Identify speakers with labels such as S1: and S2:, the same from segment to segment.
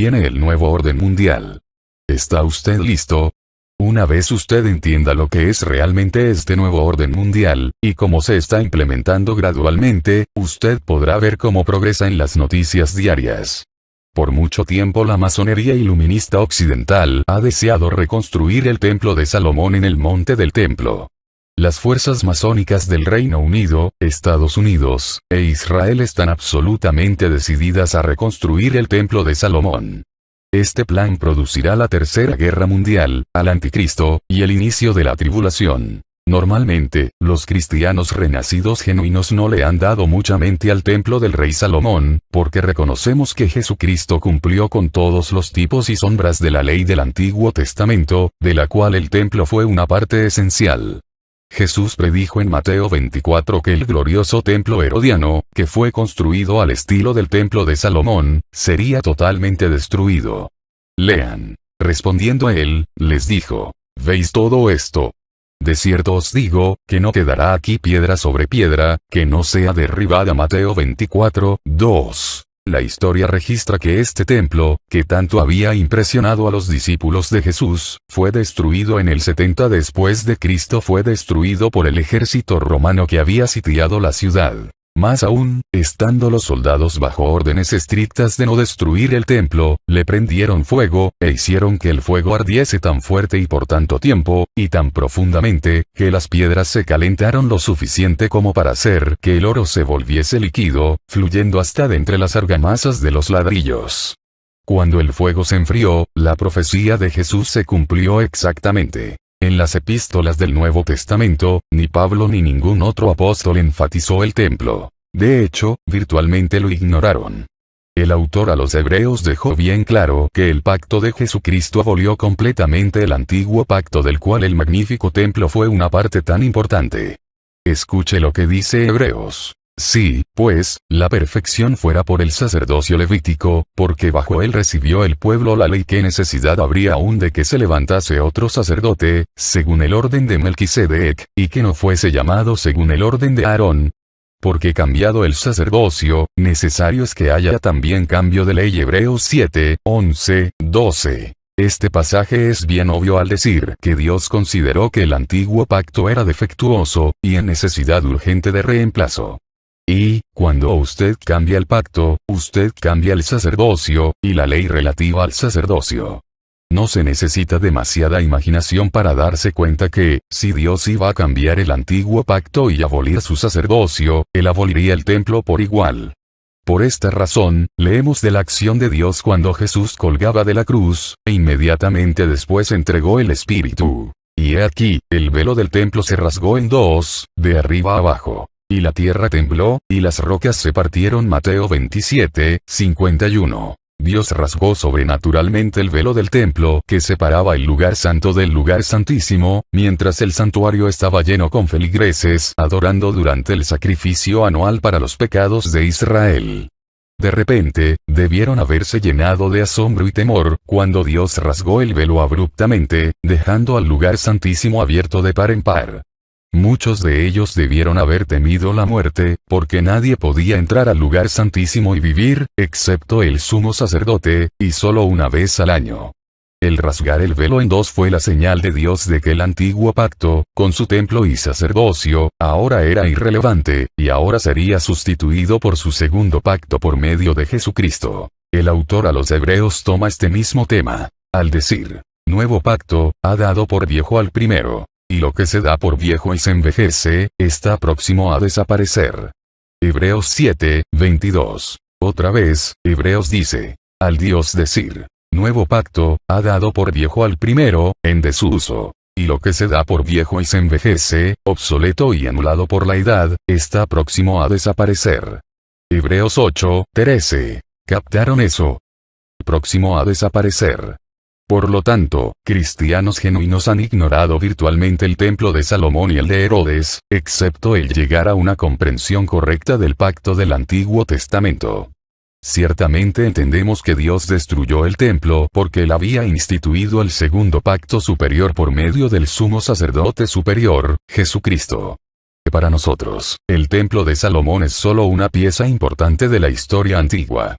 S1: viene el nuevo orden mundial. ¿Está usted listo? Una vez usted entienda lo que es realmente este nuevo orden mundial, y cómo se está implementando gradualmente, usted podrá ver cómo progresa en las noticias diarias. Por mucho tiempo la masonería iluminista occidental ha deseado reconstruir el templo de Salomón en el monte del templo. Las fuerzas masónicas del Reino Unido, Estados Unidos, e Israel están absolutamente decididas a reconstruir el templo de Salomón. Este plan producirá la Tercera Guerra Mundial, al Anticristo, y el inicio de la tribulación. Normalmente, los cristianos renacidos genuinos no le han dado mucha mente al templo del rey Salomón, porque reconocemos que Jesucristo cumplió con todos los tipos y sombras de la ley del Antiguo Testamento, de la cual el templo fue una parte esencial. Jesús predijo en Mateo 24 que el glorioso templo herodiano, que fue construido al estilo del templo de Salomón, sería totalmente destruido. Lean. Respondiendo a él, les dijo: ¿Veis todo esto? De cierto os digo, que no quedará aquí piedra sobre piedra, que no sea derribada. Mateo 24, 2. La historia registra que este templo, que tanto había impresionado a los discípulos de Jesús, fue destruido en el 70 después de Cristo. Fue destruido por el ejército romano que había sitiado la ciudad. Más aún, estando los soldados bajo órdenes estrictas de no destruir el templo, le prendieron fuego, e hicieron que el fuego ardiese tan fuerte y por tanto tiempo, y tan profundamente, que las piedras se calentaron lo suficiente como para hacer que el oro se volviese líquido, fluyendo hasta de entre las argamasas de los ladrillos. Cuando el fuego se enfrió, la profecía de Jesús se cumplió exactamente. En las epístolas del Nuevo Testamento, ni Pablo ni ningún otro apóstol enfatizó el templo. De hecho, virtualmente lo ignoraron. El autor a los Hebreos dejó bien claro que el pacto de Jesucristo abolió completamente el antiguo pacto del cual el magnífico templo fue una parte tan importante. Escuche lo que dice Hebreos. Sí, pues, la perfección fuera por el sacerdocio levítico, porque bajo él recibió el pueblo la ley. ¿Qué necesidad habría aún de que se levantase otro sacerdote, según el orden de Melquisedec, y que no fuese llamado según el orden de Aarón? Porque cambiado el sacerdocio, necesario es que haya también cambio de ley. Hebreos 7, 11, 12. Este pasaje es bien obvio al decir que Dios consideró que el antiguo pacto era defectuoso, y en necesidad urgente de reemplazo. Y, cuando usted cambia el pacto, usted cambia el sacerdocio, y la ley relativa al sacerdocio. No se necesita demasiada imaginación para darse cuenta que, si Dios iba a cambiar el antiguo pacto y abolir su sacerdocio, él aboliría el templo por igual. Por esta razón, leemos de la acción de Dios cuando Jesús colgaba de la cruz, e inmediatamente después entregó el Espíritu. Y he aquí, el velo del templo se rasgó en dos, de arriba a abajo. Y la tierra tembló, y las rocas se partieron. Mateo 27, 51. Dios rasgó sobrenaturalmente el velo del templo que separaba el lugar santo del lugar santísimo, mientras el santuario estaba lleno con feligreses adorando durante el sacrificio anual para los pecados de Israel. De repente, debieron haberse llenado de asombro y temor, cuando Dios rasgó el velo abruptamente, dejando al lugar santísimo abierto de par en par. Muchos de ellos debieron haber temido la muerte, porque nadie podía entrar al lugar santísimo y vivir, excepto el sumo sacerdote, y solo una vez al año. El rasgar el velo en dos fue la señal de Dios de que el antiguo pacto, con su templo y sacerdocio, ahora era irrelevante, y ahora sería sustituido por su segundo pacto por medio de Jesucristo. El autor a los Hebreos toma este mismo tema, al decir, nuevo pacto, ha dado por viejo al primero. Y lo que se da por viejo y se envejece, está próximo a desaparecer. Hebreos 7, 22. Otra vez, Hebreos dice, al Dios decir, nuevo pacto, ha dado por viejo al primero, en desuso. Y lo que se da por viejo y se envejece, obsoleto y anulado por la edad, está próximo a desaparecer. Hebreos 8, 13. ¿Captaron eso? Próximo a desaparecer. Por lo tanto, cristianos genuinos han ignorado virtualmente el templo de Salomón y el de Herodes, excepto el llegar a una comprensión correcta del pacto del Antiguo Testamento. Ciertamente entendemos que Dios destruyó el templo porque él había instituido el segundo pacto superior por medio del sumo sacerdote superior, Jesucristo. Para nosotros, el templo de Salomón es solo una pieza importante de la historia antigua.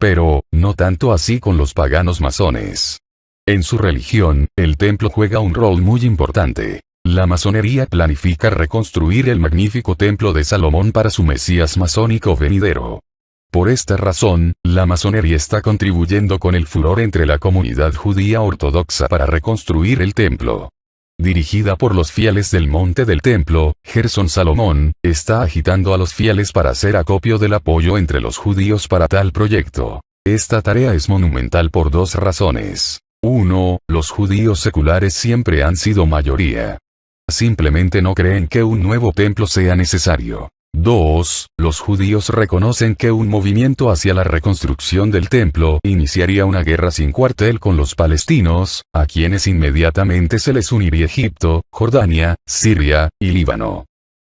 S1: Pero, no tanto así con los paganos masones. En su religión, el templo juega un rol muy importante. La masonería planifica reconstruir el magnífico templo de Salomón para su Mesías masónico venidero. Por esta razón, la masonería está contribuyendo con el furor entre la comunidad judía ortodoxa para reconstruir el templo. Dirigida por los fieles del monte del templo, Gerson Salomón, está agitando a los fieles para hacer acopio del apoyo entre los judíos para tal proyecto. Esta tarea es monumental por dos razones. 1. Los judíos seculares siempre han sido mayoría. Simplemente no creen que un nuevo templo sea necesario. 2. Los judíos reconocen que un movimiento hacia la reconstrucción del templo iniciaría una guerra sin cuartel con los palestinos, a quienes inmediatamente se les uniría Egipto, Jordania, Siria, y Líbano.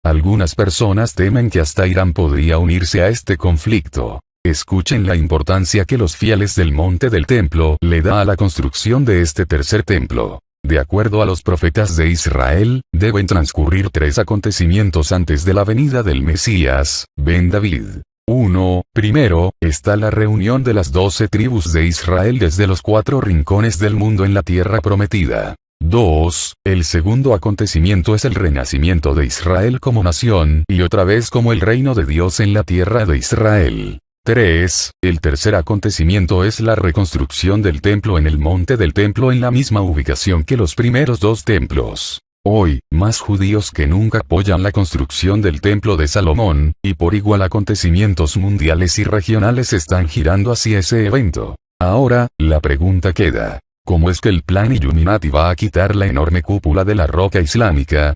S1: Algunas personas temen que hasta Irán podría unirse a este conflicto. Escuchen la importancia que los fieles del monte del templo le da a la construcción de este tercer templo. De acuerdo a los profetas de Israel, deben transcurrir 3 acontecimientos antes de la venida del Mesías, Ben David. 1. Primero, está la reunión de las 12 tribus de Israel desde los 4 rincones del mundo en la tierra prometida. 2. El segundo acontecimiento es el renacimiento de Israel como nación y otra vez como el reino de Dios en la tierra de Israel. 3. El tercer acontecimiento es la reconstrucción del templo en el monte del templo en la misma ubicación que los primeros 2 templos. Hoy, más judíos que nunca apoyan la construcción del templo de Salomón, y por igual acontecimientos mundiales y regionales están girando hacia ese evento. Ahora, la pregunta queda: ¿cómo es que el plan Illuminati va a quitar la enorme cúpula de la roca islámica?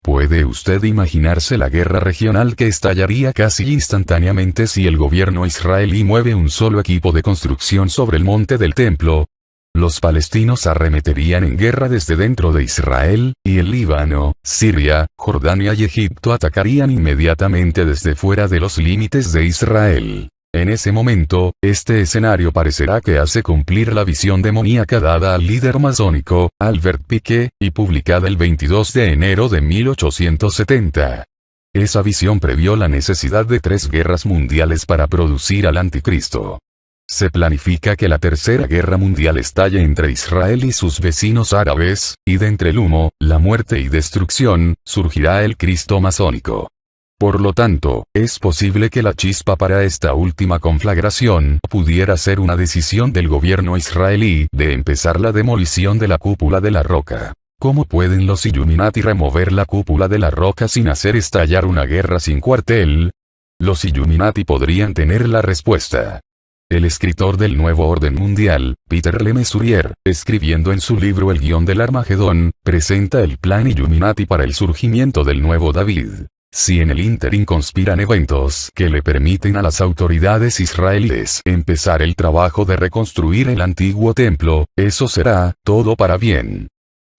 S1: ¿Puede usted imaginarse la guerra regional que estallaría casi instantáneamente si el gobierno israelí mueve un solo equipo de construcción sobre el monte del templo? Los palestinos arremeterían en guerra desde dentro de Israel, y el Líbano, Siria, Jordania y Egipto atacarían inmediatamente desde fuera de los límites de Israel. En ese momento, este escenario parecerá que hace cumplir la visión demoníaca dada al líder masónico, Albert Pike, y publicada el 22 de enero de 1870. Esa visión previó la necesidad de 3 guerras mundiales para producir al anticristo. Se planifica que la tercera guerra mundial estalle entre Israel y sus vecinos árabes, y de entre el humo, la muerte y destrucción, surgirá el Cristo masónico. Por lo tanto, es posible que la chispa para esta última conflagración pudiera ser una decisión del gobierno israelí de empezar la demolición de la cúpula de la roca. ¿Cómo pueden los Illuminati remover la cúpula de la roca sin hacer estallar una guerra sin cuartel? Los Illuminati podrían tener la respuesta. El escritor del Nuevo Orden Mundial, Peter Le Mesurier, escribiendo en su libro El guión del Armagedón, presenta el plan Illuminati para el surgimiento del nuevo David. Si en el ínterin conspiran eventos que le permiten a las autoridades israelíes empezar el trabajo de reconstruir el antiguo templo, eso será todo para bien.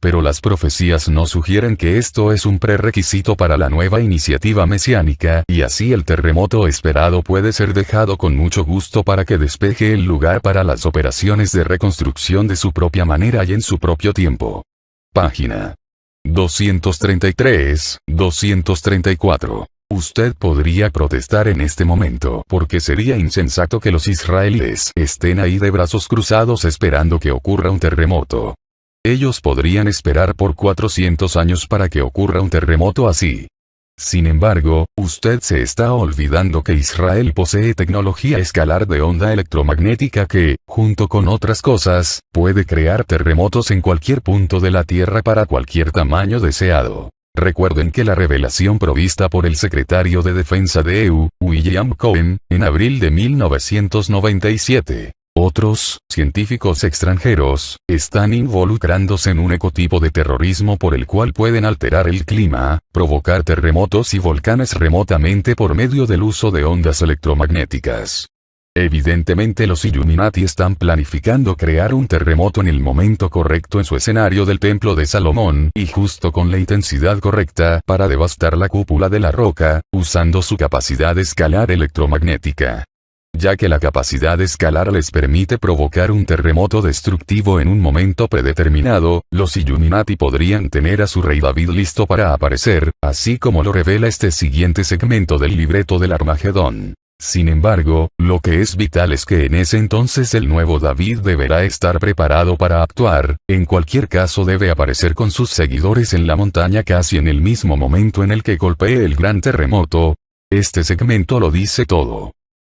S1: Pero las profecías no sugieren que esto es un prerequisito para la nueva iniciativa mesiánica y así el terremoto esperado puede ser dejado con mucho gusto para que despeje el lugar para las operaciones de reconstrucción de su propia manera y en su propio tiempo. Página 233-234. Usted podría protestar en este momento porque sería insensato que los israelíes estén ahí de brazos cruzados esperando que ocurra un terremoto. Ellos podrían esperar por 400 años para que ocurra un terremoto así. Sin embargo, usted se está olvidando que Israel posee tecnología escalar de onda electromagnética que, junto con otras cosas, puede crear terremotos en cualquier punto de la Tierra para cualquier tamaño deseado. Recuerden que la revelación provista por el secretario de Defensa de EU, William Cohen, en abril de 1997. Otros, científicos extranjeros, están involucrándose en un ecotipo de terrorismo por el cual pueden alterar el clima, provocar terremotos y volcanes remotamente por medio del uso de ondas electromagnéticas. Evidentemente los Illuminati están planificando crear un terremoto en el momento correcto en su escenario del Templo de Salomón y justo con la intensidad correcta para devastar la cúpula de la roca, usando su capacidad escalar electromagnética. Ya que la capacidad escalar les permite provocar un terremoto destructivo en un momento predeterminado, los Illuminati podrían tener a su rey David listo para aparecer, así como lo revela este siguiente segmento del libreto del Armagedón. Sin embargo, lo que es vital es que en ese entonces el nuevo David deberá estar preparado para actuar, en cualquier caso debe aparecer con sus seguidores en la montaña casi en el mismo momento en el que golpee el gran terremoto. Este segmento lo dice todo.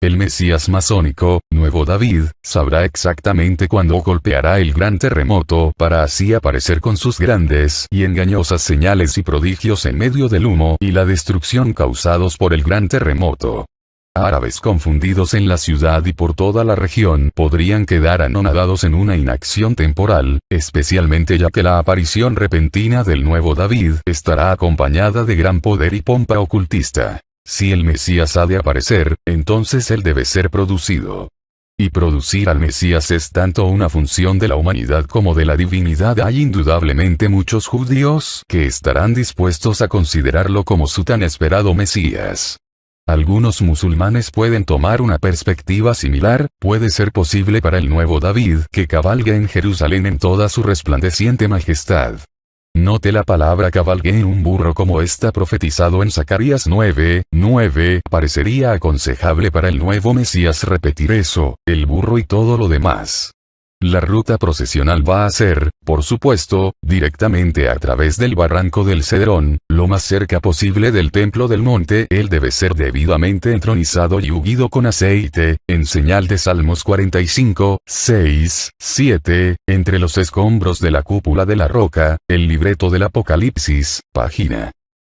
S1: El Mesías masónico, nuevo David, sabrá exactamente cuándo golpeará el gran terremoto para así aparecer con sus grandes y engañosas señales y prodigios en medio del humo y la destrucción causados por el gran terremoto. Árabes confundidos en la ciudad y por toda la región podrían quedar anonadados en una inacción temporal, especialmente ya que la aparición repentina del nuevo David estará acompañada de gran poder y pompa ocultista. Si el Mesías ha de aparecer, entonces él debe ser producido. Y producir al Mesías es tanto una función de la humanidad como de la divinidad. Hay indudablemente muchos judíos que estarán dispuestos a considerarlo como su tan esperado Mesías. Algunos musulmanes pueden tomar una perspectiva similar, puede ser posible para el nuevo David que cabalgue en Jerusalén en toda su resplandeciente majestad. Note la palabra cabalgue en un burro como está profetizado en Zacarías 9:9, parecería aconsejable para el nuevo Mesías repetir eso, el burro y todo lo demás. La ruta procesional va a ser, por supuesto, directamente a través del barranco del Cedrón, lo más cerca posible del templo del monte. Él debe ser debidamente entronizado y ungido con aceite, en señal de Salmos 45:6-7, entre los escombros de la cúpula de la roca, el libreto del Apocalipsis, página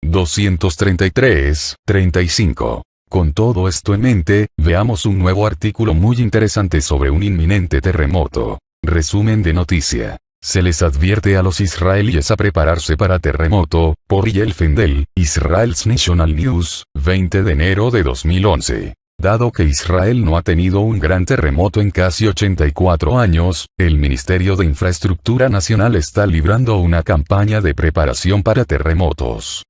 S1: 233-35. Con todo esto en mente, veamos un nuevo artículo muy interesante sobre un inminente terremoto. Resumen de noticia. Se les advierte a los israelíes a prepararse para terremoto, por Yael Fendel, Israel's National News, 20 de enero de 2011. Dado que Israel no ha tenido un gran terremoto en casi 84 años, el Ministerio de Infraestructura Nacional está librando una campaña de preparación para terremotos.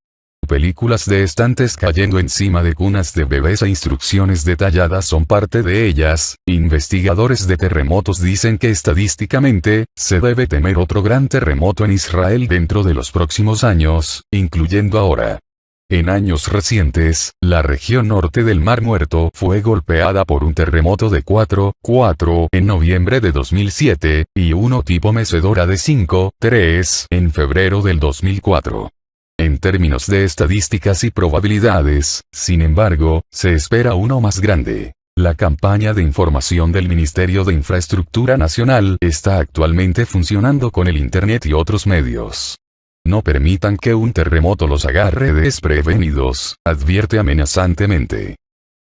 S1: Películas de estantes cayendo encima de cunas de bebés e instrucciones detalladas son parte de ellas. Investigadores de terremotos dicen que estadísticamente, se debe temer otro gran terremoto en Israel dentro de los próximos años, incluyendo ahora. En años recientes, la región norte del Mar Muerto fue golpeada por un terremoto de 4,4 en noviembre de 2007, y uno tipo mecedora de 5,3 en febrero del 2004. En términos de estadísticas y probabilidades, sin embargo, se espera uno más grande. La campaña de información del Ministerio de Infraestructura Nacional está actualmente funcionando con el Internet y otros medios. No permitan que un terremoto los agarre desprevenidos, advierte amenazantemente.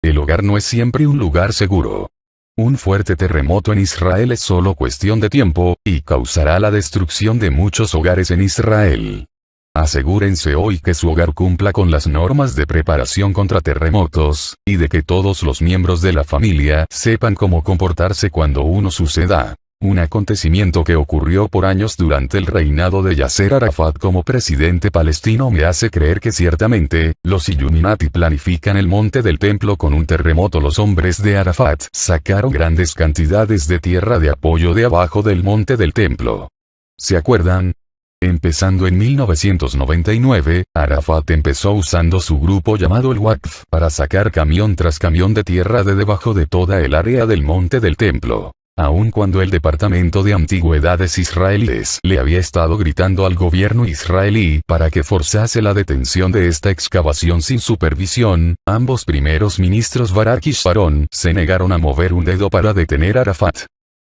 S1: El hogar no es siempre un lugar seguro. Un fuerte terremoto en Israel es solo cuestión de tiempo, y causará la destrucción de muchos hogares en Israel. Asegúrense hoy que su hogar cumpla con las normas de preparación contra terremotos, y de que todos los miembros de la familia sepan cómo comportarse cuando uno suceda. Un acontecimiento que ocurrió por años durante el reinado de Yasser Arafat como presidente palestino me hace creer que ciertamente, los Illuminati planifican el monte del templo con un terremoto. Los hombres de Arafat sacaron grandes cantidades de tierra de apoyo de abajo del monte del templo. ¿Se acuerdan? Empezando en 1999, Arafat empezó usando su grupo llamado el Waqf para sacar camión tras camión de tierra de debajo de toda el área del monte del templo. Aun cuando el Departamento de Antigüedades israelíes le había estado gritando al gobierno israelí para que forzase la detención de esta excavación sin supervisión, ambos primeros ministros Barak y Sharon se negaron a mover un dedo para detener a Arafat.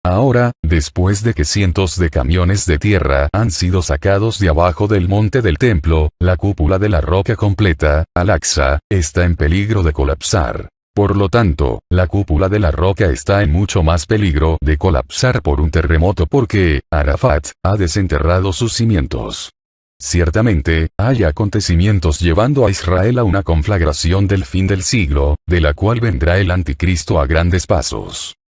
S1: Ahora, después de que cientos de camiones de tierra han sido sacados de abajo del monte del templo, la cúpula de la roca completa, Al-Aqsa, está en peligro de colapsar. Por lo tanto, la cúpula de la roca está en mucho más peligro de colapsar por un terremoto porque Arafat ha desenterrado sus cimientos. Ciertamente, hay acontecimientos llevando a Israel a una conflagración del fin del siglo, de la cual vendrá el anticristo a grandes pasos.